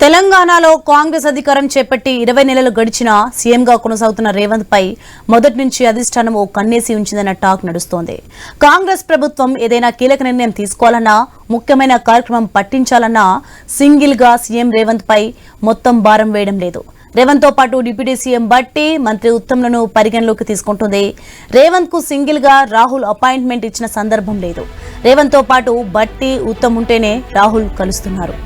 తెలంగాణలో కాంగ్రెస్ అధికారం చేపట్టి 20 నెలలు గడిచినా సీఎంగా కొనసాగుతున్న రేవంత్ పై మొదటి నుంచి అధిష్టానం ఓ కన్నేసి ఉంచిందన్న టాక్ నడుస్తోంది. కాంగ్రెస్ ప్రభుత్వం ఏదైనా కీలక నిర్ణయం తీసుకోవాలన్నా, ముఖ్యమైన కార్యక్రమం పట్టించాలన్నా సింగిల్ గా సీఎం రేవంత్ పై మొత్తం భారం వేయడం లేదు. రేవంత్ తో పాటు డిప్యూటీ సీఎం బట్టి, మంత్రి ఉత్తమ్లను పరిగణలోకి తీసుకుంటుంది. రేవంత్ కు సింగిల్ గా రాహుల్ అపాయింట్మెంట్ ఇచ్చిన సందర్భం లేదు. రేవంత్ తో పాటు బట్టి, ఉత్తమ్ ఉంటేనే రాహుల్ కలుస్తున్నారు.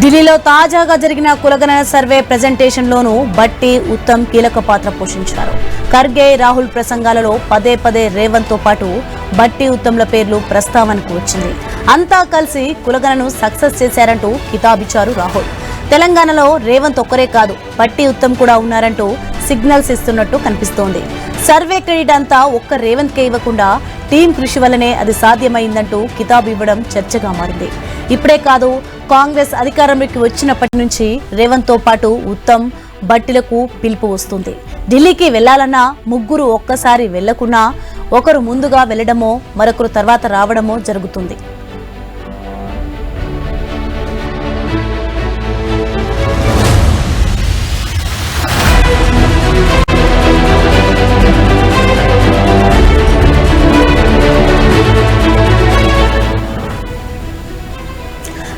ఢిల్లీలో తాజాగా జరిగిన కులగణన సర్వే ప్రెజెంటేషన్ లోనూ బట్టి, ఉత్తమ్ కీలక పాత్ర పోషించారు. ఖర్గే, రాహుల్ ప్రసంగాలలో పదే పదే రేవంత్ తో పాటు బట్టి, ఉత్తమ్ల పేర్లు ప్రస్తావనకు వచ్చింది. అంతా కలిసి కులగణను సక్సెస్ చేశారంటూ కితాబిచ్చారు రాహుల్. తెలంగాణలో రేవంత్ ఒక్కరే కాదు, బట్టి, ఉత్తమ్ కూడా ఉన్నారంటూ సిగ్నల్స్ ఇస్తున్నట్టు కనిపిస్తోంది. సర్వే క్రెడిట్ అంతా ఒక్క రేవంత్ కే ఇవ్వకుండా టీం కృషి వల్లనే అది సాధ్యమైందంటూ కితాబు ఇవ్వడం చర్చగా మారింది. ఇప్పుడే కాదు, కాంగ్రెస్ అధికారంలోకి వచ్చినప్పటి నుంచి రేవంత్ తో పాటు ఉత్తమ్, బట్టిలకు పిలుపు వస్తుంది. ఢిల్లీకి వెళ్లాలన్నా ముగ్గురు ఒక్కసారి వెళ్లకున్నా ఒకరు ముందుగా వెళ్లడమో మరొకరు తర్వాత రావడమో జరుగుతుంది.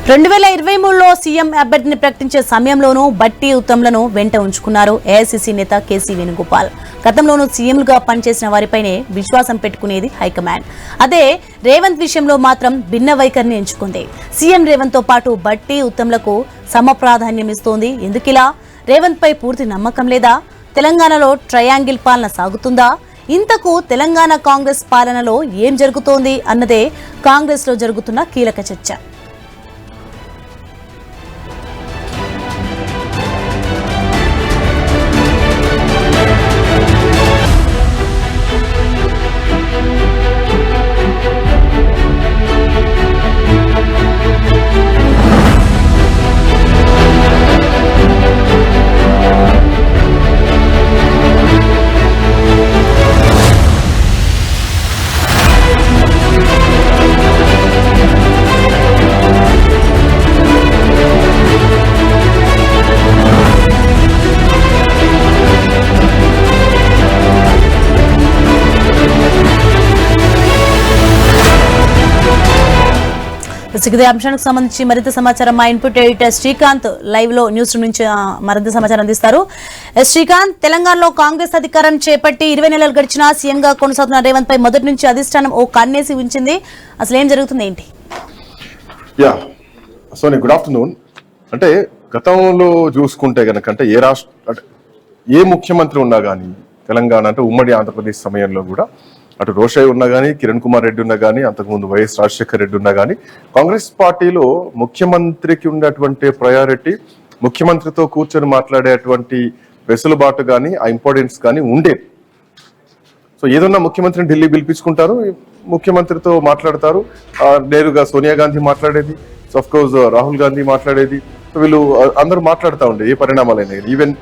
రెండు 2023లో సీఎం అభ్యర్థిని ప్రకటించే సమయంలోనూ బట్టి, ఉత్తమ్లను వెంట ఉంచుకున్నారు ఏఐసీసీ నేత కేసీ వేణుగోపాల్. గతంలోనూ సీఎంలుగా పనిచేసిన వారిపైనే విశ్వాసం పెట్టుకునేది హైకమాండ్. అదే రేవంత్ విషయంలో మాత్రం భిన్న వైఖరిని ఎంచుకుంది. సీఎం రేవంత్ తో పాటు బట్టి, ఉత్తమ్లకు సమప్రాధాన్యం ఇస్తోంది. ఎందుకిలా? రేవంత్ పై పూర్తి నమ్మకం లేదా? తెలంగాణలో ట్రయాంగిల్ పాలన సాగుతుందా? ఇంతకు తెలంగాణ కాంగ్రెస్ పాలనలో ఏం జరుగుతోంది అన్నదే కాంగ్రెస్ లో జరుగుతున్న కీలక చర్చ. ఇదే అంశానికి సంబంధించి మరింత సమాచారం మా ఇన్పుట్ ఎడిటర్ శ్రీకాంత్ లైవ్ లో న్యూస్ రూమ్ నుంచి మరింత సమాచారం అందిస్తారు. శ్రీకాంత్, తెలంగాణలో కాంగ్రెస్ అధికారం చేపట్టి 20 నెలలు గడిచినా సీఎం గా కొనసాగుతున్న రేవంత్ పై మొదటి నుంచి అధిష్టానం ఓ కన్నేసి ఉంచింది. అసలు ఏం జరుగుతుంది ఏంటి? Soni, good afternoon. అంటే గతంలో చూసుకుంటే గనక అంటే ఏ ముఖ్యమంత్రి ఉన్నా కానీ తెలంగాణ అంటే ఉమ్మడి ఆంధ్రప్రదేశ్ సమయంలో కూడా అటు రోషయ్య ఉన్నా కానీ, కిరణ్ కుమార్ రెడ్డి ఉన్నా కానీ, అంతకుముందు వైఎస్ రాజశేఖర్ రెడ్డి ఉన్నా కానీ కాంగ్రెస్ పార్టీలో ముఖ్యమంత్రికి ఉన్నటువంటి ప్రయారిటీ, ముఖ్యమంత్రితో కూర్చొని మాట్లాడేటువంటి వెసులుబాటు కానీ ఆ ఇంపార్టెన్స్ కానీ ఉండేది. సో ఏదన్నా ముఖ్యమంత్రిని ఢిల్లీ పిలిపించుకుంటారు, ముఖ్యమంత్రితో మాట్లాడతారు. నేరుగా సోనియా గాంధీ మాట్లాడేది, ఆఫ్ కోర్స్ రాహుల్ గాంధీ మాట్లాడేది. సో వీళ్ళు అందరూ మాట్లాడుతూ ఉండేది ఏ పరిణామాలైనా. ఈవెన్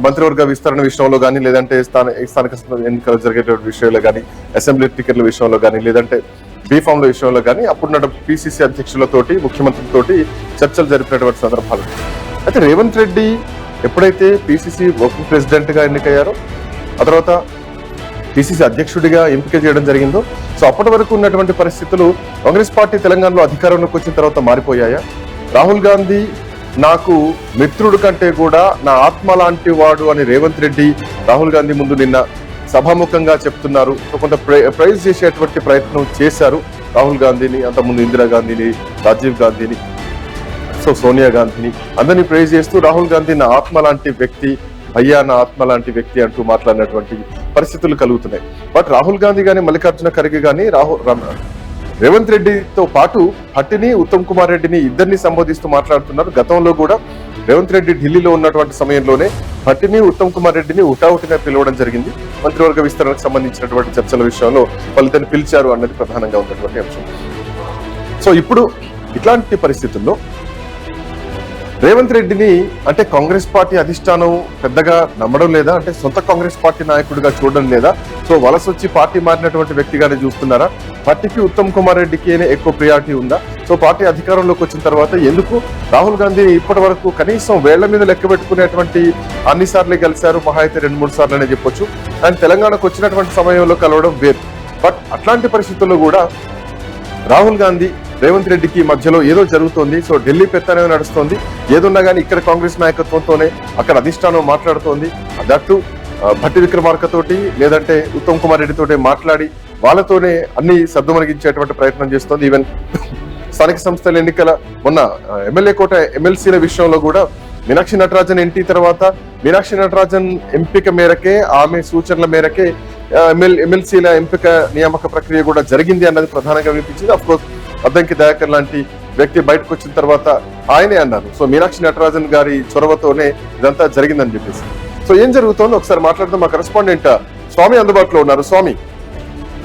మంత్రివర్గ విస్తరణ విషయంలో కానీ, లేదంటే స్థానిక ఎన్నికలు జరిగే విషయంలో కానీ, అసెంబ్లీ టికెట్ల విషయంలో కానీ, లేదంటే బీఫామ్ల విషయంలో కానీ అప్పుడున్న పిసిసి అధ్యక్షులతోటి, ముఖ్యమంత్రితోటి చర్చలు జరిపినటువంటి సందర్భాలు. అయితే రేవంత్ రెడ్డి ఎప్పుడైతే పిసిసి వర్కింగ్ ప్రెసిడెంట్ గా ఎన్నికయ్యారో, ఆ తర్వాత పిసిసి అధ్యక్షుడిగా ఎంపిక చేయడం జరిగిందో, సో అప్పటి వరకు ఉన్నటువంటి పరిస్థితులు కాంగ్రెస్ పార్టీ తెలంగాణలో అధికారంలోకి వచ్చిన తర్వాత మారిపోయాయా? రాహుల్ గాంధీ నాకు మిత్రుడు కంటే కూడా నా ఆత్మ లాంటి వాడు అని రేవంత్ రెడ్డి రాహుల్ గాంధీ ముందు నిన్న సభాముఖంగా చెప్తున్నారు. కొంత ప్రైజ్ చేసేటువంటి ప్రయత్నం చేశారు రాహుల్ గాంధీని, అంతకుముందు ఇందిరాగాంధీని, రాజీవ్ గాంధీని, సో సోనియా గాంధీని అందరినీ ప్రైజ్ చేస్తూ రాహుల్ గాంధీ నా ఆత్మ లాంటి వ్యక్తి, భయ్యా నా ఆత్మ లాంటి వ్యక్తి అంటూ మాట్లాడినటువంటి పరిస్థితులు కలుగుతున్నాయి. బట్ రాహుల్ గాంధీ కానీ, మల్లికార్జున ఖర్గే కానీ రేవంత్ రెడ్డితో పాటు భట్టిని, ఉత్తమ్ కుమార్ రెడ్డిని ఇద్దరిని సంబోధిస్తూ మాట్లాడుతున్నారు. గతంలో కూడా రేవంత్ రెడ్డి ఢిల్లీలో ఉన్నటువంటి సమయంలోనే భట్టిని ఉత్తమ్ కుమార్ రెడ్డిని హుటాహుటిన పిలవడం జరిగింది. మంత్రివర్గ విస్తరణకు సంబంధించినటువంటి చర్చల విషయంలో వాళ్ళిద్దరిని పిలిచారు అన్నది ప్రధానంగా ఉన్నటువంటి అంశం. సో ఇప్పుడు ఇట్లాంటి పరిస్థితుల్లో రేవంత్ రెడ్డిని అంటే కాంగ్రెస్ పార్టీ అధిష్టానం పెద్దగా నమ్మడం లేదా, అంటే సొంత కాంగ్రెస్ పార్టీ నాయకుడిగా చూడడం లేదా, సో వలస వచ్చి పార్టీ మారినటువంటి వ్యక్తిగానే చూస్తున్నారా, పార్టీకి ఉత్తమ్ కుమార్ రెడ్డికి ఎక్కువ ప్రియారిటీ ఉందా? సో పార్టీ అధికారంలోకి వచ్చిన తర్వాత ఎందుకు రాహుల్ గాంధీ ఇప్పటి వరకు కనీసం వేళ్ల మీద లెక్క పెట్టుకునేటువంటి అన్నిసార్లు కలిశారు, మహా అయితే 2-3 సార్లు అనే చెప్పొచ్చు. అండ్ తెలంగాణకు వచ్చినటువంటి సమయంలో కలవడం వేరు. బట్ అట్లాంటి పరిస్థితుల్లో కూడా రాహుల్ గాంధీ రేవంత్ రెడ్డికి మధ్యలో ఏదో జరుగుతోంది. సో ఢిల్లీ పెత్తనే నడుస్తోంది. ఏదున్నా కానీ ఇక్కడ కాంగ్రెస్ నాయకత్వంతోనే అక్కడ అధిష్టానం మాట్లాడుతోంది. దట్టు భట్టి విక్రమార్క తోటి లేదంటే ఉత్తమ్ కుమార్ రెడ్డి తోటి మాట్లాడి వాళ్ళతోనే అన్ని సద్దుమణిగించేటువంటి ప్రయత్నం చేస్తోంది. ఈవెన్ స్థానిక సంస్థల ఎన్నికల మొన్న ఎమ్మెల్యే కోట ఎమ్మెల్సీల విషయంలో కూడా మీనాక్షి నటరాజన్ ఎంపీ తర్వాత మీనాక్షి నటరాజన్ ఎంపిక మేరకే, ఆమె సూచనల మేరకే ఎమ్మెల్సీల ఎంపిక నియామక ప్రక్రియ కూడా జరిగింది అన్నది ప్రధానంగా వినిపించింది. అఫ్ కోర్స్ అద్దంకి దయాకర్ లాంటి వ్యక్తి బయటకు వచ్చిన తర్వాత ఆయనే అన్నారు, సో మీనాక్షి నటరాజన్ గారి చొరవతోనే ఇదంతా జరిగిందని చెప్పేసి. సో ఏం జరుగుతుందో ఒకసారి మాట్లాడుతూ మా కరెస్పాండెంట్ స్వామి అందుబాటులో ఉన్నారు. స్వామి,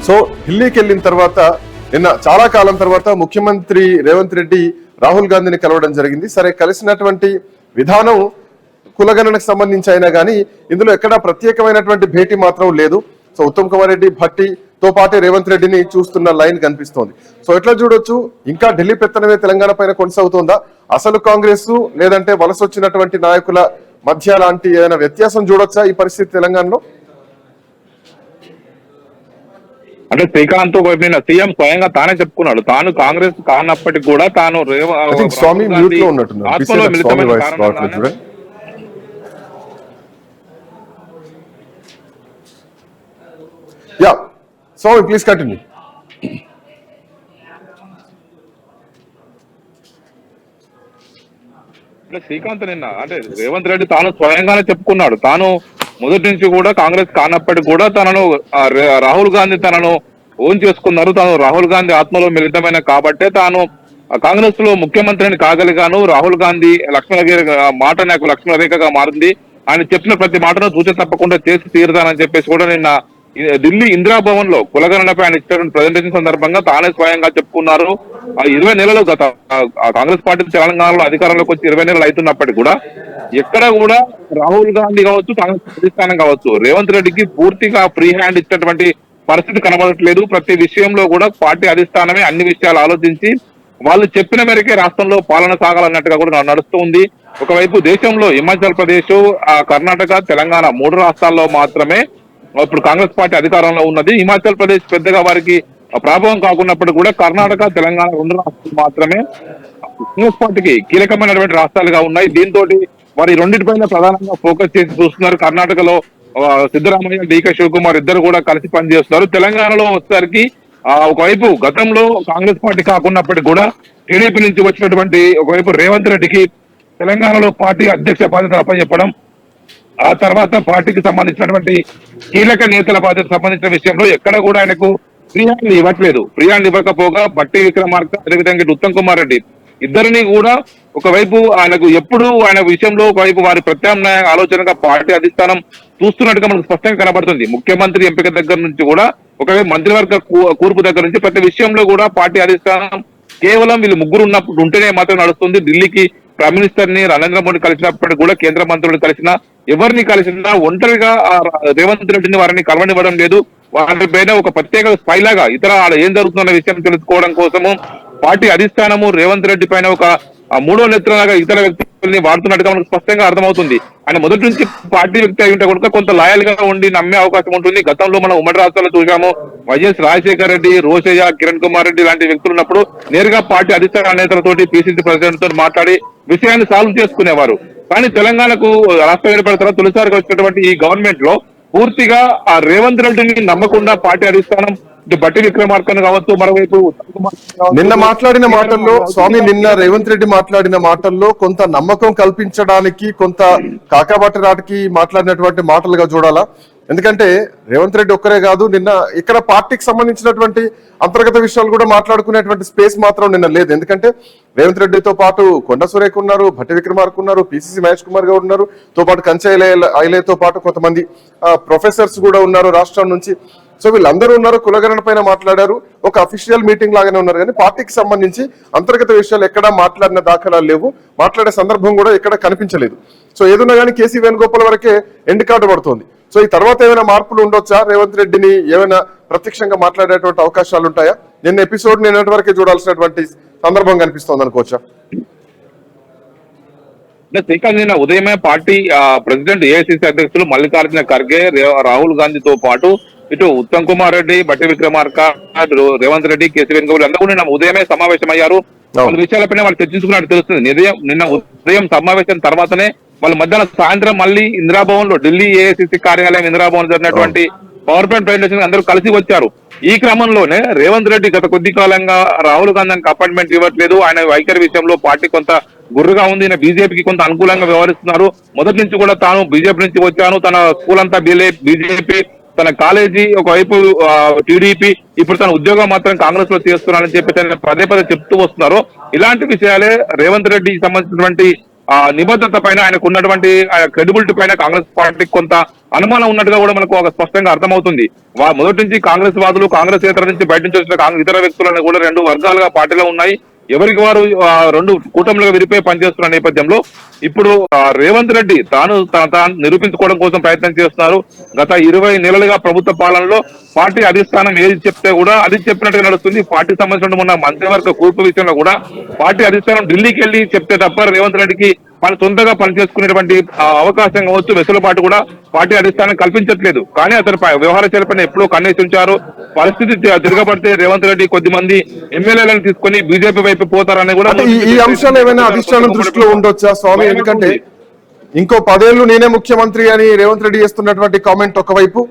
సో ఢిల్లీకి వెళ్ళిన తర్వాత నిన్న చాలా కాలం తర్వాత ముఖ్యమంత్రి రేవంత్ రెడ్డి రాహుల్ గాంధీని కలవడం జరిగింది. సరే, కలిసినటువంటి విధానం కులగణనకు సంబంధించి అయినా కానీ ఇందులో ఎక్కడా ప్రత్యేకమైనటువంటి భేటీ మాత్రం లేదు. సో ఉత్తమ్ కుమార్ రెడ్డి భట్టితో పాటే రేవంత్ రెడ్డిని చూస్తున్న లైన్ కనిపిస్తోంది. సో ఎట్లా చూడొచ్చు, ఇంకా ఢిల్లీ పెత్తనమే తెలంగాణ పైన కొనసాగుతోందా, అసలు కాంగ్రెస్ లేదంటే వలస వచ్చినటువంటి నాయకుల మధ్య లాంటి ఏదైనా వ్యత్యాసం చూడొచ్చా ఈ పరిస్థితి తెలంగాణలో? అంటే శ్రీకాంత్ నిన్న సీఎం స్వయంగా తానే చెప్పుకున్నాడు, తాను కాంగ్రెస్ కానప్పటికీ కూడా తాను స్వామి మ్యూట్ లో ఉన్నట్టున్నారు. Yeah Swami, please continue. Srikanth నిన్న అంటే రేవంత్ రెడ్డి తాను స్వయంగానే చెప్పుకున్నాడు, తాను మొదటి నుంచి కూడా కాంగ్రెస్ కానప్పటికీ కూడా తనను రాహుల్ గాంధీ తనను ఓన్ చేసుకున్నారు. తాను రాహుల్ గాంధీ ఆత్మలో మిళితమైన కాబట్టే తాను కాంగ్రెస్ లో ముఖ్యమంత్రిని కాగలిగాను. రాహుల్ గాంధీ లక్ష్మణగిరి మాట నాకు లక్ష్మణ రేఖగా మారింది. ఆయన చెప్పిన ప్రతి మాటను తూచ తప్పకుండా చేసి తీరుతానని చెప్పేసి కూడా నిన్న ఢిల్లీ ఇందిరాభవన్ లో కులగణనపై ఆయన ఇచ్చినటువంటి ప్రజెంటేషన్ సందర్భంగా తానే స్వయంగా చెప్పుకున్నారు. 20 నెలలు గత కాంగ్రెస్ పార్టీ తెలంగాణలో అధికారంలోకి వచ్చి 20 నెలలు అవుతున్నప్పటికీ కూడా ఎక్కడ కూడా రాహుల్ గాంధీ కావచ్చు, కాంగ్రెస్ అధిష్టానం కావచ్చు, రేవంత్ రెడ్డికి పూర్తిగా ఫ్రీ హ్యాండ్ ఇచ్చినటువంటి పరిస్థితి కనబడట్లేదు. ప్రతి విషయంలో కూడా పార్టీ అధిష్టానమే అన్ని విషయాలు ఆలోచించి వాళ్ళు చెప్పిన మేరకే రాష్ట్రంలో పాలన సాగాలన్నట్టుగా కూడా నడుస్తుంది. ఒకవైపు దేశంలో హిమాచల్ ప్రదేశ్, కర్ణాటక, తెలంగాణ 3 రాష్ట్రాల్లో మాత్రమే ఇప్పుడు కాంగ్రెస్ పార్టీ అధికారంలో ఉన్నది. హిమాచల్ ప్రదేశ్ పెద్దగా వారికి ప్రభావం కాకున్నప్పుడు కూడా కర్ణాటక, తెలంగాణ 2 రాష్ట్రాలు మాత్రమే కాంగ్రెస్ పార్టీకి కీలకమైనటువంటి రాష్ట్రాలుగా ఉన్నాయి. దీంతో వారి రెండింటిపైన ప్రధానంగా ఫోకస్ చేసి చూస్తున్నారు. కర్ణాటకలో సిద్ధరామయ్య, డీకే శివకుమార్ ఇద్దరు కూడా కలిసి పనిచేస్తున్నారు. తెలంగాణలో వచ్చేసరికి ఒకవైపు గతంలో కాంగ్రెస్ పార్టీ కాకున్నప్పటికీ కూడా టీడీపీ నుంచి వచ్చినటువంటి ఒకవైపు రేవంత్ రెడ్డికి తెలంగాణలో పార్టీ అధ్యక్ష బాధ్యతలు అప్పచెప్పడం, ఆ తర్వాత పార్టీకి సంబంధించినటువంటి కీలక నేతల బాధ్యత సంబంధించిన విషయంలో ఎక్కడ కూడా ఆయనకు ఫ్రీ హ్యాండ్ ఇవ్వట్లేదు. ఫ్రీ హ్యాండ్ ఇవ్వకపోగా భట్టి విక్రమార్క అదేవిధంగా ఉత్తమ్ కుమార్ రెడ్డి ఇద్దరిని కూడా ఒకవైపు ఆయనకు ఎప్పుడు ఆయన విషయంలో ఒకవైపు వారి ప్రత్యామ్నాయ ఆలోచనగా పార్టీ అధిష్టానం చూస్తున్నట్టుగా మనకు స్పష్టంగా కనబడుతుంది. ముఖ్యమంత్రి ఎంపిక దగ్గర నుంచి కూడా ఒకవైపు మంత్రివర్గ కూర్పు దగ్గర నుంచి ప్రతి విషయంలో కూడా పార్టీ అధిష్టానం కేవలం వీళ్ళు ముగ్గురు ఉన్నప్పుడు ఉంటేనే మాత్రం నడుస్తుంది. ఢిల్లీకి ప్రైమ్ మినిస్టర్ ని నరేంద్ర మోడీ కలిసినప్పటికీ కూడా కేంద్ర మంత్రులు కలిసినా ఎవరిని కలిసినా ఒంటరిగా రేవంత్ రెడ్డిని వారిని కలవనివ్వడం లేదు. వారి పైన ఒక ప్రత్యేక స్పై లాగా ఇతర ఏం జరుగుతున్న విషయం తెలుసుకోవడం కోసము పార్టీ అధిష్టానము రేవంత్ రెడ్డి పైన ఒక 3వ నేత్రలాగా ఇతర వ్యక్తుల్ని వాడుతున్నట్టుగా మనకు స్పష్టంగా అర్థమవుతుంది. ఆయన మొదటి నుంచి పార్టీ వ్యక్తి అయి ఉంటే కనుక కొంత లాయల్ గా ఉండి నమ్మే అవకాశం ఉంటుంది. గతంలో మనం ఉమ్మడి రాష్ట్రాల్లో చూసాము, వైఎస్ రాజశేఖర రెడ్డి, రోషయ్య, కిరణ్ కుమార్ రెడ్డి లాంటి వ్యక్తులు ఉన్నప్పుడు నేరుగా పార్టీ అధిష్టాన నేతలతోటి పిసిసి ప్రెసిడెంట్ తో మాట్లాడి విషయాన్ని సాల్వ్ చేసుకునేవారు. కానీ తెలంగాణకు రాష్ట్రం ఏర్పడిన తర్వాత తొలిసారిగా వచ్చినటువంటి ఈ గవర్నమెంట్ లో పూర్తిగా ఆ రేవంత్ రెడ్డిని నమ్మకుండా పార్టీ అధిష్టానం బట్టి విక్రమార్కను కావచ్చు, మరోవైపు నిన్న మాట్లాడిన మాటల్లో స్వామి, నిన్న రేవంత్ రెడ్డి మాట్లాడిన మాటల్లో కొంత నమ్మకం కల్పించడానికి కొంత కాకాబట్టి నాటికి మాట్లాడినటువంటి మాటలుగా చూడాలా? ఎందుకంటే రేవంత్ రెడ్డి ఒక్కరే కాదు, నిన్న ఇక్కడ పార్టీకి సంబంధించినటువంటి అంతర్గత విషయాలు కూడా మాట్లాడుకునేటువంటి స్పేస్ మాత్రం నిన్న లేదు. ఎందుకంటే రేవంత్ రెడ్డితో పాటు కొండ సురేఖ ఉన్నారు, భట్టి విక్రమార్క ఉన్నారు, పిసిసి మహేష్ కుమార్ గారు ఉన్నారు, తో పాటు కంచె ఐలేతో పాటు కొంతమంది ప్రొఫెసర్స్ కూడా ఉన్నారు రాష్ట్రం నుంచి. సో వీళ్ళందరూ ఉన్నారు, కులగణన పైన మాట్లాడారు, ఒక అఫీషియల్ మీటింగ్ లాగానే ఉన్నారు. కానీ పార్టీకి సంబంధించి అంతర్గత విషయాలు ఎక్కడా మాట్లాడిన దాఖలాలు లేవు, మాట్లాడే సందర్భం కూడా ఎక్కడ కనిపించలేదు. సో ఏదున్నా కానీ కేసీ వేణుగోపాల్ వరకే ఎండ్ కార్డు పడుతుంది. సో ఈ తర్వాత ఏమైనా మార్పులు ఉండొచ్చా? రేవంత్ రెడ్డిని ఏమైనా ప్రత్యక్షంగా మాట్లాడేటువంటి అవకాశాలు ఉంటాయా? నిన్న ఎపిసోడ్ నిన్నటి వరకే చూడాల్సినటువంటి సందర్భం కనిపిస్తోంది అనుకోవచ్చా? శ్రీకాంత్, నిన్న ఉదయమే పార్టీ ప్రెసిడెంట్ ఏఐసిసి అధ్యక్షులు మల్లికార్జున ఖర్గే, రాహుల్ గాంధీతో పాటు ఇటు ఉత్తమ్ కుమార్ రెడ్డి, భట్టి విక్రమార్క, రేవంత్ రెడ్డి, కేసీ వేణుగోపాల్ అందరూ నిన్న ఉదయమే సమావేశమయ్యారు. వాళ్ళ విషయాలపైన వాళ్ళు చర్చించుకున్నట్టు తెలుస్తుంది. నిన్న ఉదయం సమావేశం తర్వాతనే వాళ్ళ మధ్యాహ్నం సాయంత్రం మళ్ళీ ఇందిరాభవన్ లో, ఢిల్లీ ఏఐసిసి కార్యాలయం ఇందిరాభవన్ జరిగినటువంటి పవర్ పాయింట్ ప్రెజెంటేషన్ అందరూ కలిసి వచ్చారు. ఈ క్రమంలోనే రేవంత్ రెడ్డి గత కొద్ది కాలంగా రాహుల్ గాంధీకి అపాయింట్మెంట్ ఇవ్వట్లేదు, ఆయన వైఖరి విషయంలో పార్టీ కొంత గుర్రుగా ఉంది, ఈయన బీజేపీకి కొంత అనుకూలంగా వ్యవహరిస్తున్నారు. మొదటి నుంచి కూడా తాను బీజేపీ నుంచి వచ్చాను, తన స్కూల్ అంతా బీజేపీ, తన కాలేజీ ఒకవైపు టీడీపీ, ఇప్పుడు తన ఉద్యోగం మాత్రం కాంగ్రెస్ లో చేస్తున్నారని చెప్పి పదే పదే చెప్తూ వస్తున్నారు. ఇలాంటి విషయాలే రేవంత్ రెడ్డికి సంబంధించినటువంటి నిబద్ధత పైన, ఆయనకు ఉన్నటువంటి క్రెడిబిలిటీ పైన కాంగ్రెస్ పార్టీకి కొంత అనుమానం ఉన్నట్టుగా కూడా మనకు ఒక స్పష్టంగా అర్థమవుతుంది. మొదటి నుంచి కాంగ్రెస్ వాదులు, కాంగ్రెస్ ఇతర నుంచి బయట నుంచి వచ్చిన ఇతర వ్యక్తులను కూడా రెండు వర్గాలుగా పార్టీలో ఉన్నాయి. ఎవరికి వారు రెండు కూటములుగా విడిపోయి పనిచేస్తున్న నేపథ్యంలో ఇప్పుడు రేవంత్ రెడ్డి తాను నిరూపించుకోవడం కోసం ప్రయత్నం చేస్తున్నారు. గత 20 నెలలుగా ప్రభుత్వ పాలనలో పార్టీ అధిష్టానం ఏది చెప్తే కూడా అది చెప్పినట్టుగా నడుస్తుంది. పార్టీ సంబంధించిన మొన్న మంత్రివర్గ కూర్పు విషయంలో కూడా పార్టీ అధిష్టానం ఢిల్లీకి వెళ్లి చెప్తే తప్ప రేవంత్ రెడ్డికి మన సొంతగా పనిచేసుకునేటువంటి అవకాశం కావచ్చు, వెసులుబాటు కూడా పార్టీ అధిష్టానం కల్పించట్లేదు. కానీ అతని వ్యవహార శైలిపైన ఎప్పుడూ కన్నేసి ఉంచారు. పరిస్థితి తిరగబడితే రేవంత్ రెడ్డి కొద్దిమంది ఎమ్మెల్యేలను తీసుకుని బీజేపీ వైపు పోతారని కూడా ఈ అంశాలు ఏమైనా అధిష్టానం దృష్టిలో ఉండొచ్చా స్వామి? ఎందుకంటే ఇంకో 10 ఏళ్లు నేనే ముఖ్యమంత్రి అని రేవంత్ రెడ్డి చేస్తున్నటువంటి కామెంట్ ఒకవైపు,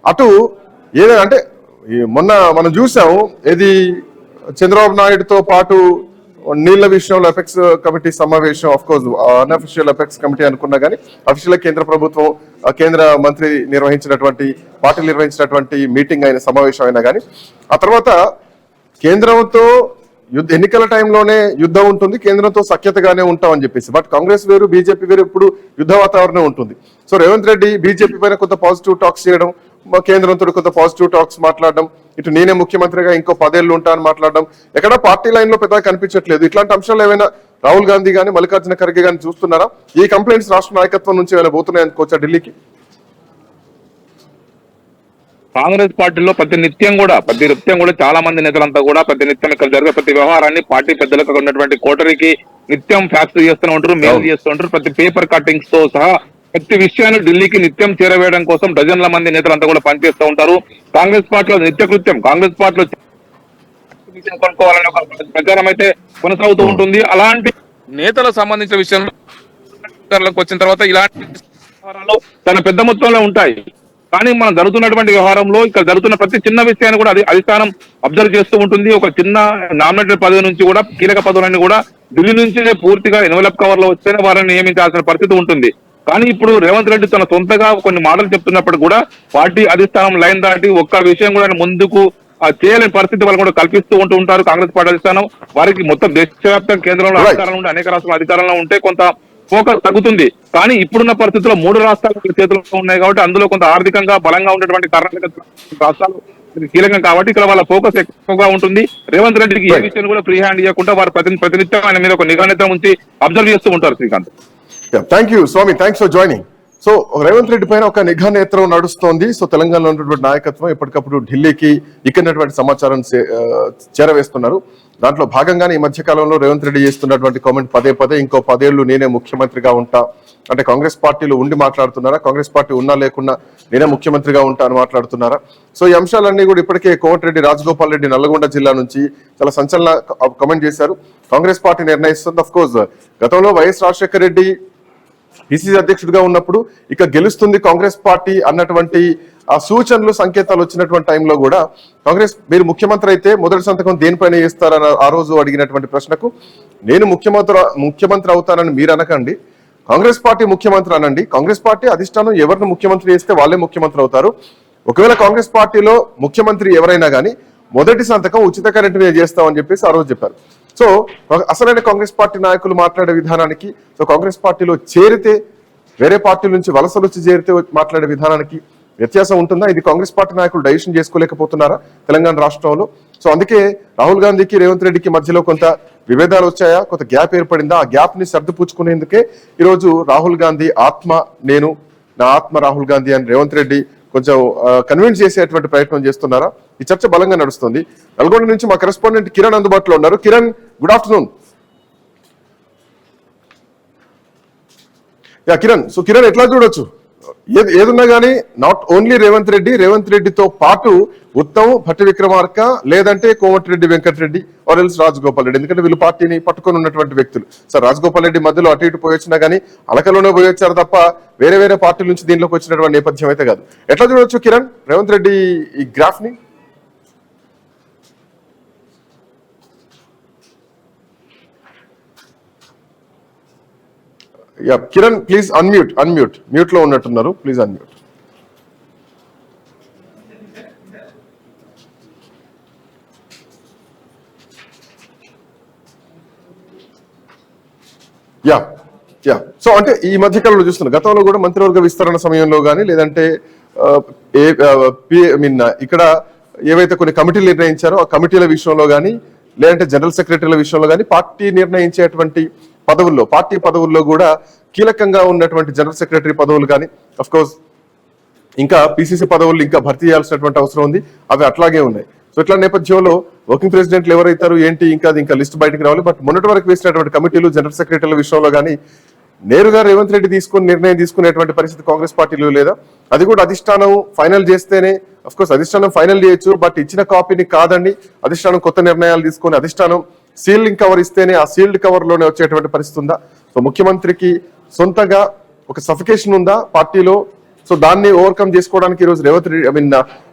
అటు ఏదైనా అంటే మొన్న మనం చూసాము ఏది చంద్రబాబు నాయుడుతో పాటు నీళ్ల విషయంలో ఎపెక్స్ కమిటీ సమావేశం, of course unofficial apex committee అనుకున్నా కానీ అఫిషియల్ కేంద్ర ప్రభుత్వం, కేంద్ర మంత్రి నిర్వహించినటువంటి, పార్టీ నిర్వహించినటువంటి మీటింగ్ అయిన సమావేశం అయినా కానీ ఆ తర్వాత కేంద్రంతో ఎన్నికల టైంలోనే యుద్ధం ఉంటుంది, కేంద్రంతో సఖ్యతగానే ఉంటామని చెప్పేసి. బట్ కాంగ్రెస్ వేరు, బీజేపీ వేరు, ఇప్పుడు యుద్ధ వాతావరణం ఉంటుంది. సో రేవంత్ రెడ్డి బీజేపీ పైన కొంత పాజిటివ్ టాక్స్ చేయడం, కేంద్రంతో కొంత పాజిటివ్ టాక్స్ మాట్లాడడం, ఇటు నేనే ముఖ్యమంత్రిగా ఇంకో 10 ఏళ్లు ఉంటానని మాట్లాడడం ఎక్కడ పార్టీ లైన్ లో పెద్దగా కనిపించట్లేదు. ఇట్లాంటి అంశాలు ఏమైనా రాహుల్ గాంధీ గానీ మల్లికార్జున ఖర్గే గానీ చూస్తున్నారా? ఈ కంప్లైంట్స్ రాష్ట్ర నాయకత్వం నుంచి ఏమైనా పోతున్నాయనుకోవచ్చా ఢిల్లీకి? కాంగ్రెస్ పార్టీలో ప్రతి నిత్యం కూడా చాలా మంది నేతలంతా కూడా ప్రతి నిత్యం ఇక్కడ జరిగే ప్రతి వ్యవహారాన్ని పార్టీ పెద్దలకు ఉన్నటువంటి కోటరీకి నిత్యం ఫ్యాక్స్ చేస్తూ ఉంటారు, మెయిల్ చేస్తూ ఉంటారు. ప్రతి పేపర్ కట్టింగ్స్ తో సహా ప్రతి విషయాన్ని ఢిల్లీకి నిత్యం చేరవేయడం కోసం డజన్ల మంది నేతలంతా కూడా పనిచేస్తూ ఉంటారు. కాంగ్రెస్ పార్టీలో నిత్యకృత్యం, కాంగ్రెస్ పార్టీలో కొనుక్కోవాలనే ఒక ప్రచారం అయితే కొనసాగుతూ ఉంటుంది. అలాంటి నేతలకు సంబంధించిన విషయంలో వచ్చిన తర్వాత ఇలాంటి వ్యవహారాలు చాలా పెద్ద మొత్తంలో ఉంటాయి. కానీ మనం జరుగుతున్నటువంటి వ్యవహారంలో ఇక్కడ జరుగుతున్న ప్రతి చిన్న విషయాన్ని కూడా అధిష్టానం అబ్జర్వ్ చేస్తూ ఉంటుంది. ఒక చిన్న నామినేటెడ్ పదవి నుంచి కూడా కీలక పదవులన్నీ కూడా ఢిల్లీ నుంచి పూర్తిగా ఎన్వలప్ కవర్ లో వస్తేనే వారిని నియమించాల్సిన పరిస్థితి ఉంటుంది. కానీ ఇప్పుడు రేవంత్ రెడ్డి తన సొంతగా కొన్ని మాటలు చెప్తున్నప్పుడు కూడా పార్టీ అధిష్టానం లైన్ దాటి ఒక్క విషయం కూడా ముందుకు చేయలేని పరిస్థితి వాళ్ళు కూడా కల్పిస్తూ ఉంటారు. కాంగ్రెస్ పార్టీ అధిష్టానం వారికి మొత్తం దేశవ్యాప్తంగా కేంద్రంలో అధికారంలో ఉంటే, అనేక రాష్ట్రాల అధికారంలో ఉంటే కొంత ఫోకస్ తగ్గుతుంది. కానీ ఇప్పుడున్న పరిస్థితుల్లో 3 రాష్ట్రాలు చేతుల్లో ఉన్నాయి కాబట్టి అందులో కొంత ఆర్థికంగా బలంగా ఉన్నటువంటి కర్ణాటక రాష్ట్రాలు కీలకం కాబట్టి ఇక్కడ వాళ్ళ ఫోకస్ ఎక్కువగా ఉంటుంది. రేవంత్ రెడ్డికి ఏ విషయాన్ని కూడా ఫ్రీ హ్యాండ్ ఇవ్వకుండా వారు ప్రతినిత్యం ఆయన మీద ఒక నిఘా ఉంచి అబ్జర్వ్ చేస్తూ ఉంటారు. Srikanth, thank you Swami, thanks for joining. So Revanth Reddy పైన ఒక నిఘా నేత్రం నడుస్తోంది. సో తెలంగాణలో ఉన్నటువంటి నాయకత్వం ఎప్పటికప్పుడు ఢిల్లీకి ఇక్కడటువంటి సమాచారం చేరవేస్తున్నారు. దాంట్లో భాగంగానే ఈ మధ్య కాలంలో రేవంత్ రెడ్డి చేస్తున్నటువంటి కామెంట్ పదే ఇంకో 10 ఏళ్లు నేనే ముఖ్యమంత్రిగా ఉంటా అంటే కాంగ్రెస్ పార్టీలో ఉండి మాట్లాడుతున్నారా, కాంగ్రెస్ పార్టీ ఉన్నా లేకున్నా నేనే ముఖ్యమంత్రిగా ఉంటా అని మాట్లాడుతున్నారా? సో ఈ అంశాలన్నీ కూడా ఇప్పటికే కోమటిరెడ్డి రాజగోపాల్ రెడ్డి నల్లగొండ జిల్లా నుంచి చాలా సంచలన కామెంట్ చేశారు. కాంగ్రెస్ పార్టీ నిర్ణయిస్తుంది. అఫ్ కోర్స్ గతంలో వైఎస్ రాజశేఖర రెడ్డి పిసిసి అధ్యక్షుడిగా ఉన్నప్పుడు ఇక గెలుస్తుంది కాంగ్రెస్ పార్టీ అన్నటువంటి ఆ సూచనలు, సంకేతాలు వచ్చినటువంటి టైంలో కూడా కాంగ్రెస్ మీరు ముఖ్యమంత్రి అయితే మొదటి సంతకం దేనిపైన చేస్తారని ఆ రోజు అడిగినటువంటి ప్రశ్నకు నేను ముఖ్యమంత్రి అవుతానని మీరు అనకండి, కాంగ్రెస్ పార్టీ ముఖ్యమంత్రి అనండి, కాంగ్రెస్ పార్టీ అధిష్టానం ఎవరిని ముఖ్యమంత్రి చేస్తే వాళ్ళే ముఖ్యమంత్రి అవుతారు. ఒకవేళ కాంగ్రెస్ పార్టీలో ముఖ్యమంత్రి ఎవరైనా కానీ మొదటి సంతకం ఉచిత కరెంటు మీద చేస్తామని చెప్పేసి ఆ రోజు చెప్పారు. సో అసలైన కాంగ్రెస్ పార్టీ నాయకులు మాట్లాడే విధానానికి, సో కాంగ్రెస్ పార్టీలో చేరితే వేరే పార్టీల నుంచి వలసలు వచ్చి చేరితే మాట్లాడే విధానానికి వ్యత్యాసం ఉంటుందా? ఇది కాంగ్రెస్ పార్టీ నాయకులు డైజెషన్ చేసుకోలేకపోతున్నారా తెలంగాణ రాష్ట్రంలో? సో అందుకే రాహుల్ గాంధీకి రేవంత్ రెడ్డికి మధ్యలో కొంత విభేదాలు వచ్చాయా, కొంత గ్యాప్ ఏర్పడిందా? ఆ గ్యాప్ ని సర్దుపుచ్చుకునేందుకే ఈరోజు రాహుల్ గాంధీ ఆత్మ నేను, నా ఆత్మ రాహుల్ గాంధీ అని రేవంత్ రెడ్డి కొంచెం కన్విన్స్ చేసేటువంటి ప్రయత్నం చేస్తున్నారా? ఈ చర్చ బలంగా నడుస్తుంది. నల్గొండ నుంచి మా కరెస్పాండెంట్ కిరణ్ అందుబాటులో ఉన్నారు. Kiran, good afternoon. Kiran, so Kiran ఎట్లా చూడొచ్చు? ఏదున్నా కానీ నాట్ ఓన్లీ రేవంత్ రెడ్డితో పాటు ఉత్తమ్, భట్టి విక్రమార్క, లేదంటే కోమటిరెడ్డి వెంకటరెడ్డి ఆర్ ఎల్స్ రాజగోపాల్ రెడ్డి, ఎందుకంటే వీళ్ళు పార్టీని పట్టుకొని ఉన్నటువంటి వ్యక్తులు. సార్ రాజగోపాల్ రెడ్డి మధ్యలో అటు ఇటు పోయొచ్చినా కానీ అలకలోనే పోయొచ్చారు తప్ప వేరే పార్టీల నుంచి దీనిలోకి వచ్చినటువంటి నేపథ్యం అయితే కాదు. ఎట్లా చూడొచ్చు కిరణ్ రేవంత్ రెడ్డి ఈ గ్రాఫ్ ని? కిరణ్ ప్లీజ్ అన్మ్యూట్ మ్యూట్ లో ఉన్నట్టున్నారు, ప్లీజ్ అన్మ్యూట్. సో అంటే ఈ మధ్య కాలంలో చూస్తున్నా, గతంలో కూడా మంత్రివర్గ విస్తరణ సమయంలో కానీ లేదంటే ఇక్కడ ఏవైతే కొన్ని కమిటీలు నిర్ణయించారో ఆ కమిటీల విషయంలో కానీ లేదంటే జనరల్ సెక్రటరీల విషయంలో కానీ పార్టీ నిర్ణయించేటువంటి పదవుల్లో, పార్టీ పదవుల్లో కూడా కీలకంగా ఉన్నటువంటి జనరల్ సెక్రటరీ పదవులు కానీ అఫ్ కోర్స్ ఇంకా పిసిసి పదవులు ఇంకా భర్తీ చేయాల్సినటువంటి అవసరం ఉంది, అవి అట్లాగే ఉన్నాయి. సో ఇట్లా నేపథ్యంలో వర్కింగ్ ప్రెసిడెంట్లు ఎవరైతారు ఏంటి ఇంకా లిస్ట్ బయటకు రావాలి. బట్ మొన్నటి వరకు వేసినటువంటి కమిటీలు జనరల్ సెక్రటరీల విషయంలో కానీ నేరుగా రేవంత్ రెడ్డి నిర్ణయం తీసుకునేటువంటి పరిస్థితి కాంగ్రెస్ పార్టీలో లేదా? అది కూడా అధిష్టానం ఫైనల్ చేస్తేనే, అఫ్ కోర్స్ అధిష్టానం ఫైనల్ చేయొచ్చు, బట్ ఇచ్చిన కాపీని కాదండి అధిష్టానం కొత్త నిర్ణయాలు తీసుకొని అధిష్టానం సీల్డింగ్ కవర్ ఇస్తేనే ఆ సీల్డ్ కవర్ లోనే వచ్చేటువంటి పరిస్థితి ఉందా? సో ముఖ్యమంత్రికి సొంతగా ఒక సఫికేషన్ ఉందా పార్టీలో? సో దాన్ని ఓవర్కమ్ చేసుకోవడానికి ఈరోజు రేవంత్ రెడ్డి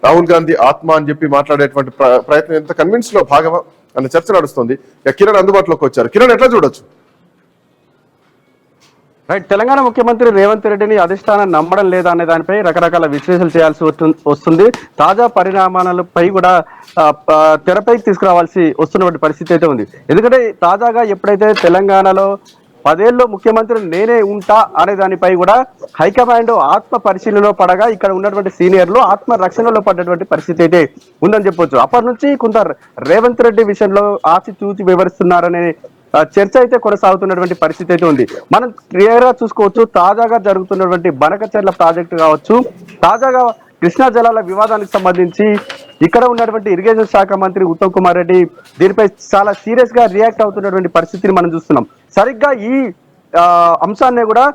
రాహుల్ గాంధీ ఆత్మ అని చెప్పి మాట్లాడేటువంటి ప్రయత్నం ఎంత కన్విన్స్ లో భాగమా అన్న చర్చ నడుస్తుంది. కిరణ్ అందుబాటులోకి వచ్చారు. కిరణ్ ఎట్లా చూడొచ్చు? రైట్, తెలంగాణ ముఖ్యమంత్రి రేవంత్ రెడ్డిని అధిష్టానం నమ్మడం లేదా అనే దానిపై రకరకాల విశ్లేషణలు చేయాల్సి వస్తుంది. తాజా పరిణామాలపై కూడా తెరపైకి తీసుకురావాల్సి వస్తున్నటువంటి పరిస్థితి అయితే ఉంది. ఎందుకంటే తాజాగా ఎప్పుడైతే తెలంగాణలో 10 ఏళ్ళు ముఖ్యమంత్రి నేనే ఉంటా అనే దానిపై కూడా హైకమాండ్ ఆత్మ పరిశీలనలో పడగా ఇక్కడ ఉన్నటువంటి సీనియర్లు ఆత్మ రక్షణలో పడ్డటువంటి పరిస్థితి అయితే ఉందని చెప్పొచ్చు. అప్పటి నుంచి కొంత రేవంత్ రెడ్డి విషయంలో ఆచితూచి వివరిస్తున్నారనే చర్చ అయితే కొనసాగుతున్నటువంటి పరిస్థితి అయితే ఉంది. మనం క్లియర్ గా చూసుకోవచ్చు, తాజాగా జరుగుతున్నటువంటి బనకచెర్ల ప్రాజెక్టు కావచ్చు, తాజాగా కృష్ణా జలాల వివాదానికి సంబంధించి ఇక్కడ ఉన్నటువంటి ఇరిగేషన్ శాఖ మంత్రి ఉత్తమ్ కుమార్ రెడ్డి దీనిపై చాలా సీరియస్ గా రియాక్ట్ అవుతున్నటువంటి పరిస్థితిని మనం చూస్తున్నాం. సరిగ్గా ఈ అంశాన్ని కూడా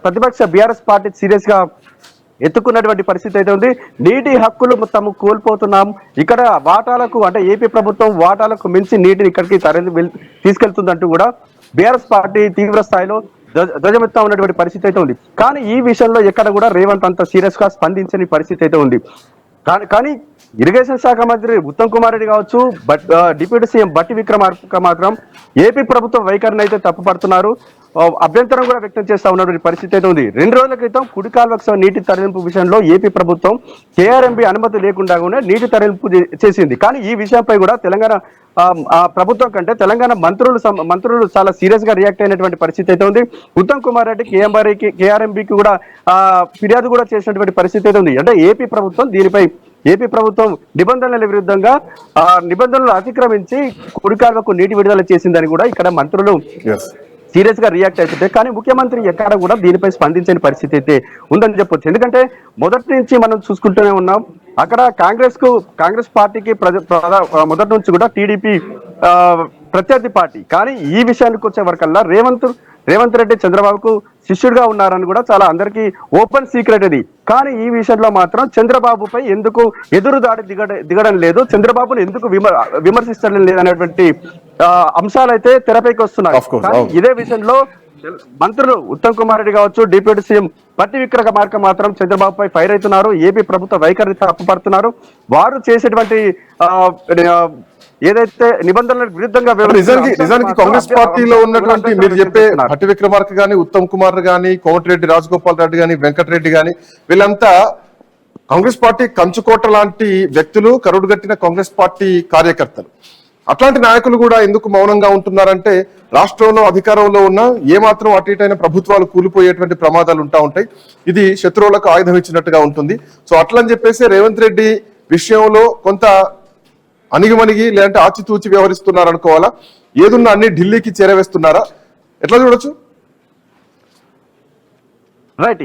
ప్రతిపక్ష బీఆర్ఎస్ పార్టీ సీరియస్ గా ఎత్తుకున్నటువంటి పరిస్థితి అయితే ఉంది. నీటి హక్కులు తమ కోల్పోతున్నాం, ఇక్కడ వాటాలకు అంటే ఏపీ ప్రభుత్వం వాటాలకు మించి నీటిని ఇక్కడికి తీసుకెళ్తుందంటూ కూడా బీఆర్ఎస్ పార్టీ తీవ్ర స్థాయిలో ధ్వజమెత్తా ఉన్నటువంటి పరిస్థితి అయితే ఉంది. కానీ ఈ విషయంలో ఎక్కడ కూడా రేవంత్ అంత సీరియస్ గా స్పందించని పరిస్థితి అయితే ఉంది. కానీ ఇరిగేషన్ శాఖ మంత్రి ఉత్తమ్ కుమార్ రెడ్డి కావచ్చు, డిప్యూటీ సీఎం భట్టి విక్రమార్క మాత్రం ఏపీ ప్రభుత్వం వైఖరిని అయితే తప్పుపడుతున్నారు, అభ్యంతరం కూడా వ్యక్తం చేస్తా ఉన్నటువంటి పరిస్థితి అయితే ఉంది. 2 రోజుల క్రితం కుడి కాల్వకు నీటి తరలింపు విషయంలో ఏపీ ప్రభుత్వం కేఆర్ఎంబీ అనుమతి లేకుండా నీటి తరలింపు చేసింది. కానీ ఈ విషయంపై కూడా తెలంగాణ ప్రభుత్వం కంటే తెలంగాణ మంత్రులు చాలా సీరియస్ గా రియాక్ట్ అయినటువంటి పరిస్థితి అయితే ఉంది. ఉత్తమ్ కుమార్ రెడ్డి కేఆర్ఎంబీకి కూడా ఫిర్యాదు కూడా చేసినటువంటి పరిస్థితి అయితే ఉంది. అంటే ఏపీ ప్రభుత్వం నిబంధనల విరుద్ధంగా నిబంధనలు అతిక్రమించి కుడికాల్వకు నీటి విడుదల చేసిందని కూడా ఇక్కడ మంత్రులు సీరియస్ గా రియాక్ట్ అవుతుంటే, కానీ ముఖ్యమంత్రి ఎక్కడ కూడా దీనిపై స్పందించని పరిస్థితి అయితే ఉందని చెప్పొచ్చు. ఎందుకంటే మొదటి నుంచి మనం చూసుకుంటూనే ఉన్నాం, అక్కడ కాంగ్రెస్ పార్టీకి మొదటి నుంచి కూడా టీడీపీ ప్రత్యర్థి పార్టీ. కానీ ఈ విషయానికి వచ్చే వరకల్లా రేవంత్ రెడ్డి చంద్రబాబుకు శిష్యుడిగా ఉన్నారని కూడా చాలా అందరికీ ఓపెన్ సీక్రెట్ ఇది. కానీ ఈ విషయంలో మాత్రం చంద్రబాబుపై ఎందుకు ఎదురుదాడి దిగడం లేదు, చంద్రబాబును ఎందుకు విమర్శించడం లేదు అనేటువంటి అంశాలు అయితే తెరపైకి వస్తున్నాయి. ఇదే విషయంలో మంత్రులు ఉత్తమ్ కుమార్ రెడ్డి కావచ్చు, డిప్యూటీ సీఎం భట్టి విక్రమార్క మాత్రం చంద్రబాబుపై ఫైర్ అవుతున్నారు, ఏపీ ప్రభుత్వ వైఖరిని తప్పుపడుతున్నారు. వారు చేసేటువంటి ఏదైతే నిబంధనలకు విరుద్ధంగా నిజానికి కాంగ్రెస్ పార్టీలో ఉన్నటువంటి మీరు చెప్పే భట్టి విక్రమార్క గాని, ఉత్తమ్ కుమార్ గాని, కోమటిరెడ్డి రాజగోపాల్ రెడ్డి గాని, వెంకటరెడ్డి గాని, వీళ్ళంతా కాంగ్రెస్ పార్టీ కంచుకోట లాంటి వ్యక్తులు, కరుడుగట్టిన కాంగ్రెస్ పార్టీ కార్యకర్తలు. అట్లాంటి నాయకులు కూడా ఎందుకు మౌనంగా ఉంటున్నారంటే రాష్ట్రంలో అధికారంలో ఉన్న ఏమాత్రం అటు ఇటైన ప్రభుత్వాలు కూలిపోయేటువంటి ప్రమాదాలు ఉంటాయి. ఇది శత్రువులకు ఆయుధం ఇచ్చినట్టుగా ఉంటుంది. సో అట్లని చెప్పేసి రేవంత్ రెడ్డి విషయంలో కొంత అణిగిమణిగి లేదంటే ఆచితూచి వ్యవహరిస్తున్నారు అనుకోవాలా? ఏదున్నా అన్ని ఢిల్లీకి చేరవేస్తున్నారా? ఎట్లా చూడొచ్చు? రైట్.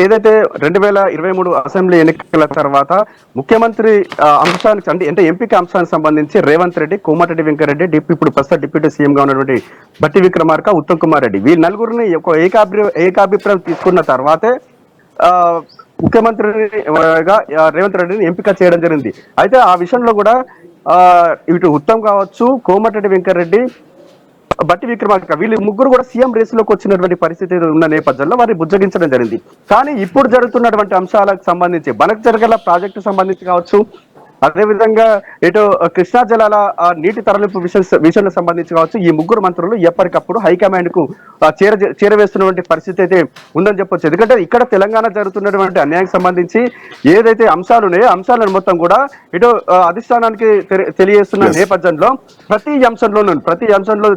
ఏదైతే 2023 అసెంబ్లీ ఎన్నికల తర్వాత ముఖ్యమంత్రి అంశానికి అంటే ఎంపిక అంశానికి సంబంధించి రేవంత్ రెడ్డి, కోమటిరెడ్డి వెంకటరెడ్డి, ఇప్పుడు ప్రస్తుత డిప్యూటీ సీఎం గా ఉన్నటువంటి భట్టి విక్రమార్క, ఉత్తమ్ కుమార్ రెడ్డి, వీళ్ళ నలుగురిని ఒక ఏకాభిప్రాయం తీసుకున్న తర్వాతే ముఖ్యమంత్రిగా రేవంత్ రెడ్డిని ఎంపిక చేయడం జరిగింది. అయితే ఆ విషయంలో కూడా ఇటు ఉత్తమ్ కావచ్చు, కోమటిరెడ్డి వెంకటరెడ్డి, భట్టి విక్రమార్క, వీళ్ళు ముగ్గురు కూడా సీఎం రేసులోకి వచ్చినటువంటి పరిస్థితి ఉన్న నేపథ్యంలో వారిని బుజ్జగించడం జరిగింది. కానీ ఇప్పుడు జరుగుతున్నటువంటి అంశాలకు సంబంధించి బనక్ జరగల ప్రాజెక్టు సంబంధించి కావచ్చు, అదేవిధంగా ఇటు కృష్ణా జలాల నీటి తరలింపు విషయానికి సంబంధించి కావచ్చు, ఈ ముగ్గురు మంత్రులు ఎప్పటికప్పుడు హైకమాండ్ కు చేరవేస్తున్నటువంటి పరిస్థితి అయితే ఉందని చెప్పొచ్చు. ఎందుకంటే ఇక్కడ తెలంగాణ జరుగుతున్నటువంటి అన్యాయానికి సంబంధించి ఏదైతే అంశాలు ఉన్నాయో అంశాలను మొత్తం కూడా ఇటు అధిష్టానానికి తెలియజేస్తున్న నేపథ్యంలో ప్రతి అంశంలో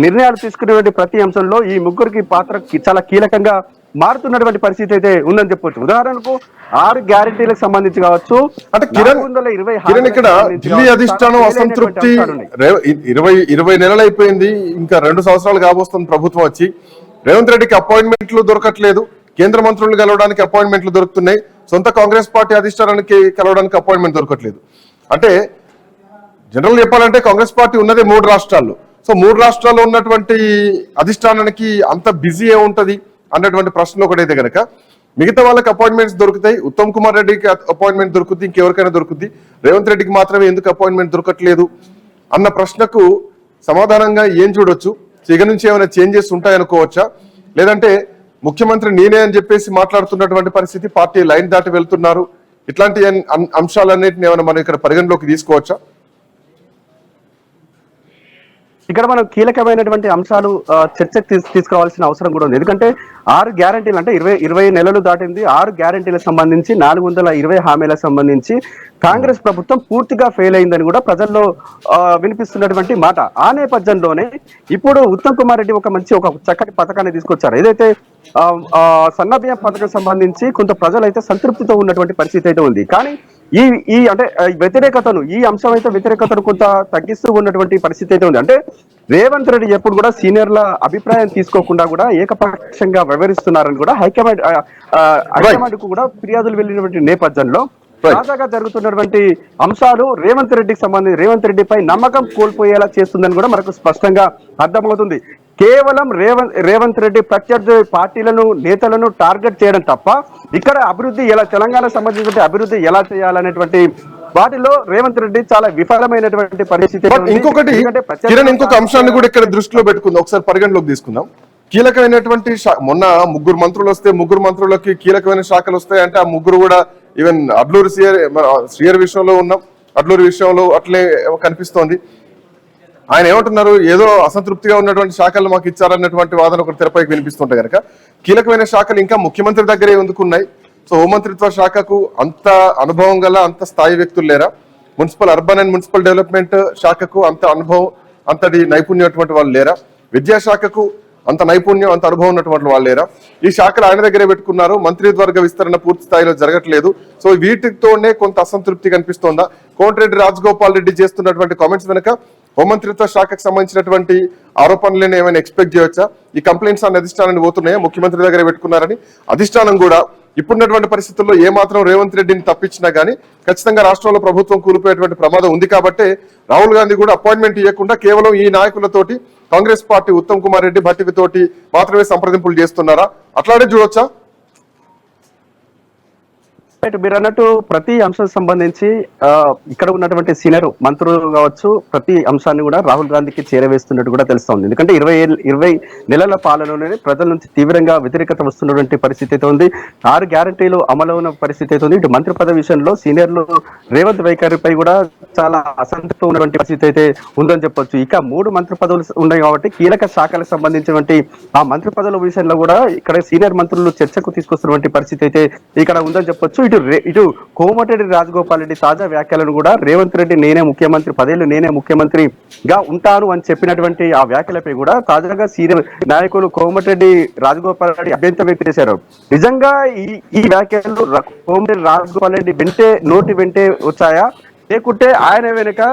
నిర్ణయాలు తీసుకునేటువంటి ప్రతి అంశంలో ఈ ముగ్గురికి పాత్ర చాలా కీలకంగా మారుతున్నటువంటి పరిస్థితి అయితే ఉందని చెప్పొచ్చు. ఉదాహరణకు 6 గ్యారెంటీలకు సంబంధించి కావచ్చు, అంటే కిరణ్ ఇక్కడ ఢిల్లీ అధిష్టానం అసంతృప్తి 20 నెలలు అయిపోయింది, ఇంకా 2 సంవత్సరాలు కాబోస్తుంది ప్రభుత్వం వచ్చి. రేవంత్ రెడ్డికి అపాయింట్మెంట్లు దొరకట్లేదు, కేంద్ర మంత్రులు కలవడానికి అపాయింట్మెంట్లు దొరుకుతున్నాయి, సొంత కాంగ్రెస్ పార్టీ అధిష్టానానికి కలవడానికి అపాయింట్మెంట్ దొరకట్లేదు. అంటే జనరల్ చెప్పాలంటే కాంగ్రెస్ పార్టీ ఉన్నదే 3 రాష్ట్రాల్లో. సో 3 రాష్ట్రాల్లో ఉన్నటువంటి అధిష్టానానికి అంత బిజీ ఏ ఉంటది అన్నటువంటి ప్రశ్నలు ఒకటైతే కనుక మిగతా వాళ్ళకి అపాయింట్మెంట్స్ దొరుకుతాయి, ఉత్తమ్ కుమార్ రెడ్డికి అపాయింట్మెంట్ దొరుకుతుంది, ఇంకెవరికైనా దొరుకుతుంది, రేవంత్ రెడ్డికి మాత్రమే ఎందుకు అపాయింట్మెంట్ దొరకట్లేదు అన్న ప్రశ్నకు సమాధానంగా ఏం చూడొచ్చు? ఇక నుంచి ఏమైనా చేంజెస్ ఉంటాయనుకోవచ్చా? లేదంటే ముఖ్యమంత్రి నేనే అని చెప్పేసి మాట్లాడుతున్నటువంటి పరిస్థితి, పార్టీ లైన్ దాటి వెళ్తున్నారు, ఇట్లాంటి అంశాలన్నింటినీ ఏమైనా మనం ఇక్కడ పరిగణలోకి తీసుకోవచ్చా? ఇక్కడ మనం కీలకమైనటువంటి అంశాలు చర్చకు తీసుకురావాల్సిన అవసరం కూడా ఉంది. ఎందుకంటే 6 గ్యారెంటీలు అంటే 20 నెలలు దాటింది. 6 గ్యారెంటీలకు సంబంధించి 420 హామీలకు సంబంధించి కాంగ్రెస్ ప్రభుత్వం పూర్తిగా ఫెయిల్ అయిందని కూడా ప్రజల్లో వినిపిస్తున్నటువంటి మాట. ఆ నేపథ్యంలోనే ఇప్పుడు ఉత్తమ్ కుమార్ రెడ్డి ఒక చక్కటి పథకాన్ని తీసుకొచ్చారు. ఏదైతే సన్నబియ్యం పథకం సంబంధించి కొంత ప్రజలు అయితే సంతృప్తితో ఉన్నటువంటి పరిస్థితి అయితే ఉంది. కానీ ఈ అంటే ఈ అంశం అయితే వ్యతిరేకతను కొంత తగ్గిస్తూ ఉన్నటువంటి పరిస్థితి అయితే ఉంది. అంటే రేవంత్ రెడ్డి ఎప్పుడు కూడా సీనియర్ల అభిప్రాయం తీసుకోకుండా కూడా ఏకపక్షంగా వ్యవహరిస్తున్నారని కూడా హైకమాండ్ కు కూడా ఫిర్యాదులు వెళ్ళినటువంటి నేపథ్యంలో తాజాగా జరుగుతున్నటువంటి అంశాలు రేవంత్ రెడ్డిపై నమ్మకం కోల్పోయేలా చేస్తుందని కూడా మనకు స్పష్టంగా అర్థమవుతుంది. కేవలం రేవంత్ రెడ్డి ప్రత్యర్థి పార్టీలను, నేతలను టార్గెట్ చేయడం తప్ప ఇక్కడ తెలంగాణ సంబంధించిన అభివృద్ధి ఎలా చేయాలనేటువంటి వాటిలో రేవంత్ రెడ్డి చాలా విఫలమైనటువంటి పరిస్థితి. ఇంకొక అంశాన్ని కూడా ఇక్కడ దృష్టిలో పెట్టుకుందాం, ఒకసారి పరిగణలోకి తీసుకుందాం. కీలకమైనటువంటి మొన్న 3 మంత్రులు వస్తే 3 మంత్రులకి కీలకమైన శాఖలు వస్తాయి అంటే ఆ ముగ్గురు కూడా ఈవెన్ అడ్లూరి శ్రీయర్ విషయంలో ఉన్నాం, అడ్లూరి విషయంలో అట్లే కనిపిస్తోంది. ఆయన ఏమంటున్నారు, ఏదో అసంతృప్తిగా ఉన్నటువంటి శాఖలు మాకు ఇచ్చారన్నటువంటి వాదన ఒకటి తెరపైకి వినిపిస్తుంటే కనుక కీలకమైన శాఖలు ఇంకా ముఖ్యమంత్రి దగ్గరే ఎందుకున్నాయి? సో హోంమంత్రిత్వ శాఖకు అంత అనుభవం గల అంత స్థాయి వ్యక్తులు లేరా? Municipal urban and municipal development శాఖకు అంత అనుభవం అంతటి నైపుణ్యటువంటి వాళ్ళు లేరా? విద్యాశాఖకు అంత నైపుణ్యం అంత అనుభవం ఉన్నటువంటి వాళ్ళు లేరా? ఈ శాఖలు ఆయన దగ్గరే పెట్టుకున్నారు, మంత్రివర్గ విస్తరణ పూర్తి స్థాయిలో జరగట్లేదు. సో వీటితోనే కొంత అసంతృప్తి కనిపిస్తోందా? కోమటిరెడ్డి రాజగోపాల్ రెడ్డి చేస్తున్నటువంటి కామెంట్స్ వెనక హోంమంత్రిత్వ శాఖకు సంబంధించినటువంటి ఆరోపణలను ఏమైనా ఎక్స్పెక్ట్ చేయవచ్చా? ఈ కంప్లైంట్స్ అనే అధిష్టానాన్ని పోతున్నాయా? ముఖ్యమంత్రి దగ్గర పెట్టుకున్నారని అధిష్టానం కూడా ఇప్పుడున్నటువంటి పరిస్థితుల్లో ఏమాత్రం రేవంత్ రెడ్డిని తప్పించినా గానీ ఖచ్చితంగా రాష్ట్రంలో ప్రభుత్వం కూలిపోయేటువంటి ప్రమాదం ఉంది. కాబట్టి రాహుల్ గాంధీ కూడా అపాయింట్మెంట్ ఇవ్వకుండా కేవలం ఈ నాయకులతోటి కాంగ్రెస్ పార్టీ ఉత్తమ్ కుమార్ రెడ్డి, భట్టితోటి మాత్రమే సంప్రదింపులు చేస్తున్నారా? అట్లానే చూడొచ్చా? రైట్, మీరు అన్నట్టు ప్రతి అంశం సంబంధించి ఇక్కడ ఉన్నటువంటి సీనియర్ మంత్రులు కావచ్చు, ప్రతి అంశాన్ని కూడా రాహుల్ గాంధీకి చేరవేస్తున్నట్టు కూడా తెలుస్తోంది. ఎందుకంటే 20 నెలల పాలనలోనే ప్రజల నుంచి తీవ్రంగా వ్యతిరేకత వస్తున్నటువంటి పరిస్థితి అయితే ఉంది. 6 గ్యారంటీలు అమలు ఉన్న పరిస్థితి అయితే ఉంది. ఇటు మంత్రి పదవి విషయంలో సీనియర్లు రేవంత్ వైఖరిపై కూడా చాలా అసంతృప్తి ఉన్నటువంటి పరిస్థితి అయితే ఉందని చెప్పొచ్చు. ఇక 3 మంత్రి పదవులు ఉన్నాయి కాబట్టి కీలక శాఖలకు సంబంధించినటువంటి ఆ మంత్రి పదవుల విషయంలో కూడా ఇక్కడ సీనియర్ మంత్రులు చర్చకు తీసుకొస్తున్నటువంటి పరిస్థితి అయితే ఇక్కడ ఉందని చెప్పొచ్చు. ఇటు కోమటిరెడ్డి రాజగోపాల్ రెడ్డి తాజా వ్యాఖ్యలను కూడా రేవంత్ రెడ్డి నేనే ముఖ్యమంత్రి, 10 ఏళ్లు నేనే ముఖ్యమంత్రిగా ఉంటాను అని చెప్పినటువంటి ఆ వ్యాఖ్యలపై కూడా తాజాగా సీనియర్ నాయకులు కోమటిరెడ్డి రాజగోపాల్ రెడ్డి అభ్యంతరం వ్యక్తం చేశారు. నిజంగా ఈ వ్యాఖ్యలు కోమటిరెడ్డి రాజగోపాల్ రెడ్డి నోటి వెంటే వచ్చాయా, లేకుంటే ఆయన వెనుక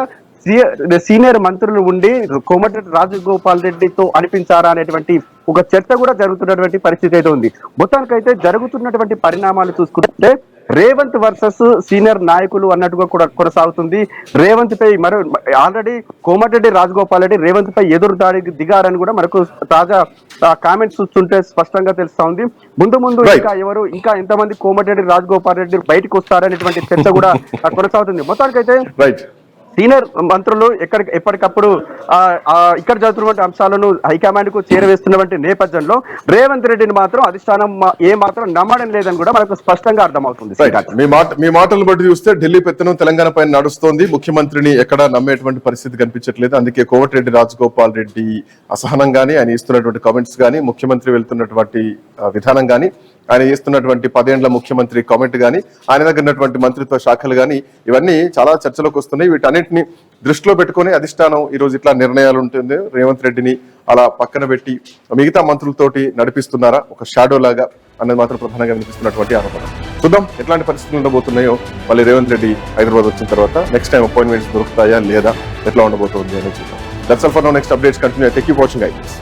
సీనియర్ మంత్రులు ఉండి కోమటిరెడ్డి రాజగోపాల్ రెడ్డితో అనిపించారా అనేటువంటి ఒక చర్చ కూడా జరుగుతున్నటువంటి పరిస్థితి అయితే ఉంది. మొత్తానికైతే జరుగుతున్నటువంటి పరిణామాలు చూసుకుంటే రేవంత్ వర్సెస్ సీనియర్ నాయకులు అన్నట్టుగా కూడా కొనసాగుతుంది. రేవంత్ పై ఆల్రెడీ కోమటిరెడ్డి రాజగోపాల్ రెడ్డి రేవంత్ పై ఎదురు దాడికి దిగారని కూడా మనకు తాజా కామెంట్స్ చూస్తుంటే స్పష్టంగా తెలుస్తా ఉంది. ముందు ఇంకా ఎంతమంది కోమటిరెడ్డి రాజగోపాల్ రెడ్డి బయటకు వస్తారనేటువంటి చర్చ కూడా కొనసాగుతుంది. మొత్తానికైతే సీనియర్ మంత్రులు ఎప్పటికప్పుడు ఇక్కడ జరుగుతున్నటువంటి అంశాలను హైకమాండ్ కు చేరవేస్తున్నటువంటి నేపథ్యంలో రేవంత్ రెడ్డిని మాత్రం అధిష్టానం ఏ మాత్రం నమ్మడం లేదని కూడా మనకు స్పష్టంగా అర్థమవుతుంది. మీ మాటలు బట్టి చూస్తే ఢిల్లీ పెత్తనం తెలంగాణ పైన నడుస్తోంది. ముఖ్యమంత్రిని ఎక్కడ నమ్మేటువంటి పరిస్థితి కనిపించట్లేదు. అందుకే కోమటిరెడ్డి రాజగోపాల్ రెడ్డి అసహనం గానీ, ఆయన ఇస్తున్నటువంటి కామెంట్స్ గానీ, ముఖ్యమంత్రి వెళ్తున్నటువంటి విధానం గానీ, ఆయన చేస్తున్నటువంటి 10 ఏళ్ల ముఖ్యమంత్రి కామెంట్ గానీ, ఆయన దగ్గర ఉన్నటువంటి మంత్రిత్వ శాఖలు గానీ, ఇవన్నీ చాలా చర్చలోకి వస్తున్నాయి. వీటన్నిటిని దృష్టిలో పెట్టుకుని అధిష్టానం ఈ రోజు ఇట్లా నిర్ణయాలు ఉంటుంది. రేవంత్ రెడ్డిని అలా పక్కన పెట్టి మిగతా మంత్రులతోటి నడిపిస్తున్నారా ఒక షాడో లాగా అన్నది మాత్రం ప్రధానంగా వినిపిస్తున్నటువంటి ఆరోపణ. చూద్దాం ఎట్లాంటి పరిస్థితులు ఉండబోతున్నాయో. మళ్ళీ రేవంత్ రెడ్డి హైదరాబాద్ వచ్చిన తర్వాత నెక్స్ట్ టైం అపాయింట్మెంట్స్ దొరుకుతాయా లేదా, ఎట్లా ఉండబోతుంది అనేది చూద్దాం. That's all for now. Next updates continue. Thank you for watching guys.